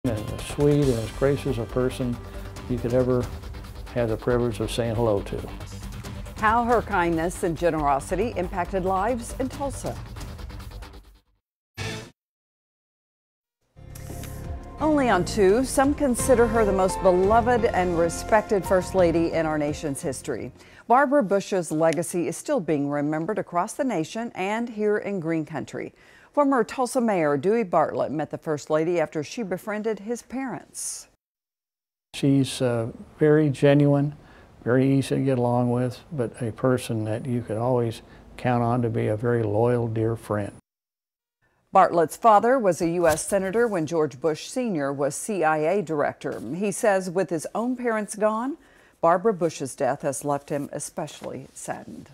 And as sweet and as gracious a person you could ever have the privilege of saying hello to. How her kindness and generosity impacted lives in Tulsa. Only on two, some consider her the most beloved and respected First Lady in our nation's history. Barbara Bush's legacy is still being remembered across the nation and here in Green Country. Former Tulsa Mayor Dewey Bartlett met the First Lady after she befriended his parents. She's very genuine, very easy to get along with, but a person that you could always count on to be a very loyal, dear friend. Bartlett's father was a U.S. Senator when George Bush Sr. was CIA director. He says with his own parents gone, Barbara Bush's death has left him especially saddened.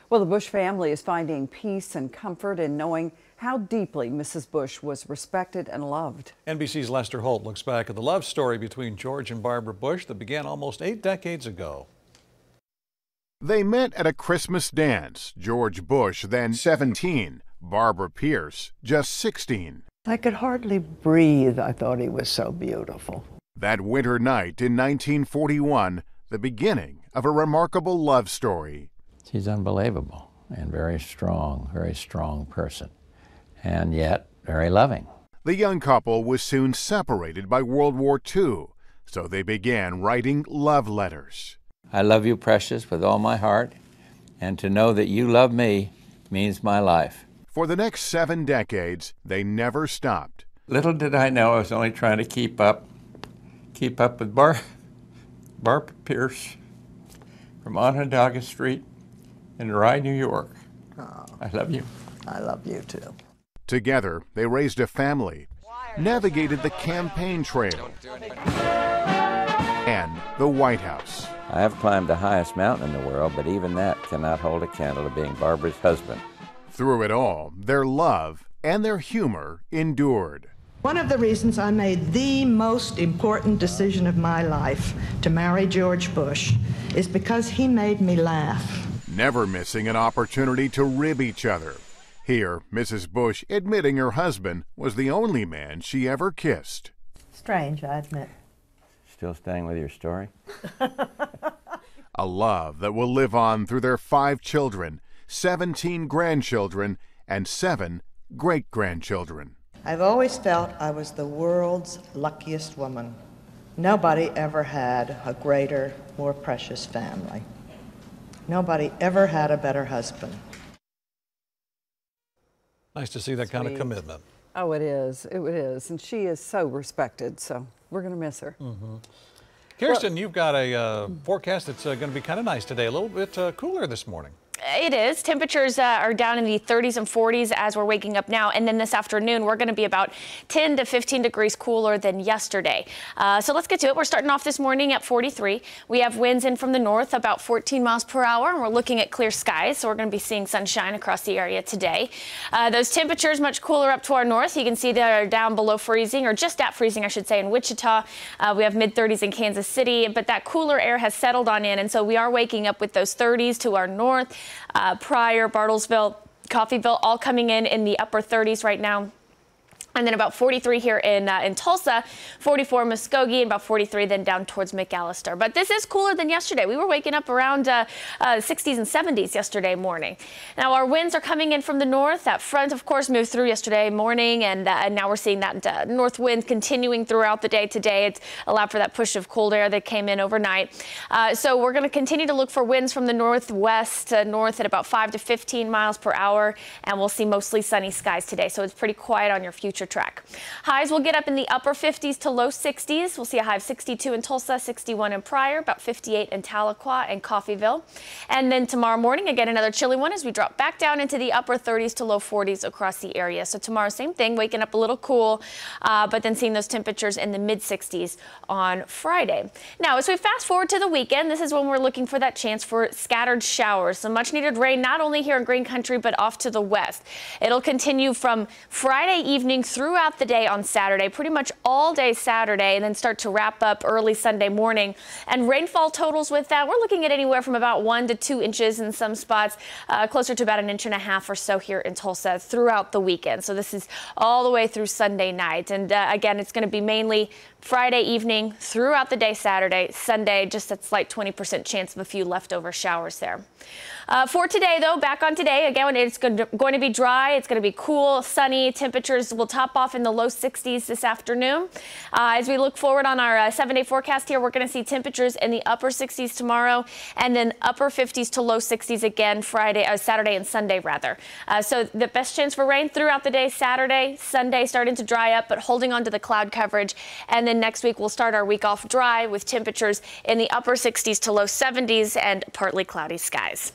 Well, the Bush family is finding peace and comfort in knowing how deeply Mrs. Bush was respected and loved. NBC's Lester Holt looks back at the love story between George and Barbara Bush that began almost 8 decades ago. They met at a Christmas dance. George Bush, then 17. Barbara Pierce, just 16. I could hardly breathe. I thought he was so beautiful. That winter night in 1941, the beginning of a remarkable love story. She's unbelievable and very strong person, and yet very loving. The young couple was soon separated by World War II, so they began writing love letters. I love you, precious, with all my heart, and to know that you love me means my life. For the next 7 decades, they never stopped. Little did I know I was only trying to keep up with Barbara Pierce from Onondaga Street in Rye, New York. Oh, I love you. I love you too. Together, they raised a family, navigated the campaign trail, and the White House. I have climbed the highest mountain in the world, but even that cannot hold a candle to being Barbara's husband. Through it all, their love and their humor endured. One of the reasons I made the most important decision of my life to marry George Bush is because he made me laugh. Never missing an opportunity to rib each other. Here, Mrs. Bush admitting her husband was the only man she ever kissed. Strange, I admit. Still staying with your story? A love that will live on through their 5 children, 17 grandchildren, and 7 great-grandchildren. I've always felt I was the world's luckiest woman. Nobody ever had a greater, more precious family. Nobody ever had a better husband. Nice to see that kind of commitment. Oh, it is. It is. And she is so respected, so we're going to miss her. Kirsten, you've got a forecast that's going to be kind of nice today, a little bit cooler this morning. It is. Temperatures are down in the 30s and 40s as we're waking up now. And then this afternoon, we're going to be about 10 to 15 degrees cooler than yesterday. So let's get to it. We're starting off this morning at 43. We have winds in from the north about 14 miles per hour. And we're looking at clear skies. So we're going to be seeing sunshine across the area today. Those temperatures much cooler up to our north. You can see they're down below freezing, or just at freezing, I should say, in Wichita. We have mid-30s in Kansas City. But that cooler air has settled on in. And so we are waking up with those 30s to our north. Pryor, Bartlesville, Coffeyville, all coming in the upper 30s right now. And then about 43 here in Tulsa, 44 Muskogee, and about 43 then down towards McAllister. But this is cooler than yesterday. We were waking up around 60s and 70s yesterday morning. Now our winds are coming in from the north. That front, of course, moved through yesterday morning, and now we're seeing that north wind continuing throughout the day today. It's allowed for that push of cold air that came in overnight. So we're going to continue to look for winds from the northwest to north at about 5 to 15 miles per hour, and we'll see mostly sunny skies today. So it's pretty quiet on your future track. Highs will get up in the upper 50s to low 60s. We'll see a high of 62 in Tulsa, 61 in Pryor, about 58 in Tahlequah and Coffeyville. And then tomorrow morning, again, another chilly one as we drop back down into the upper 30s to low 40s across the area. So tomorrow, same thing, waking up a little cool, but then seeing those temperatures in the mid 60s on Friday. Now, as we fast forward to the weekend, this is when we're looking for that chance for scattered showers. Some much needed rain, not only here in Green Country, but off to the west. It'll continue from Friday evening throughout the day on Saturday, pretty much all day Saturday, and then start to wrap up early Sunday morning. And rainfall totals with that, we're looking at anywhere from about 1 to 2 inches in some spots, closer to about 1.5 inches or so here in Tulsa throughout the weekend. So this is all the way through Sunday night. And again, it's going to be mainly Friday evening throughout the day Saturday, Sunday, just a slight 20% chance of a few leftover showers there. For today, though, back on today, again, it's going to be dry. It's going to be cool, sunny. Temperatures will top off in the low 60s this afternoon. As we look forward on our 7-day forecast here, we're going to see temperatures in the upper 60s tomorrow, and then upper 50s to low 60s again Saturday and Sunday, rather. So the best chance for rain throughout the day Saturday, Sunday starting to dry up, but holding on to the cloud coverage. And then next week, we'll start our week off dry with temperatures in the upper 60s to low 70s and partly cloudy skies.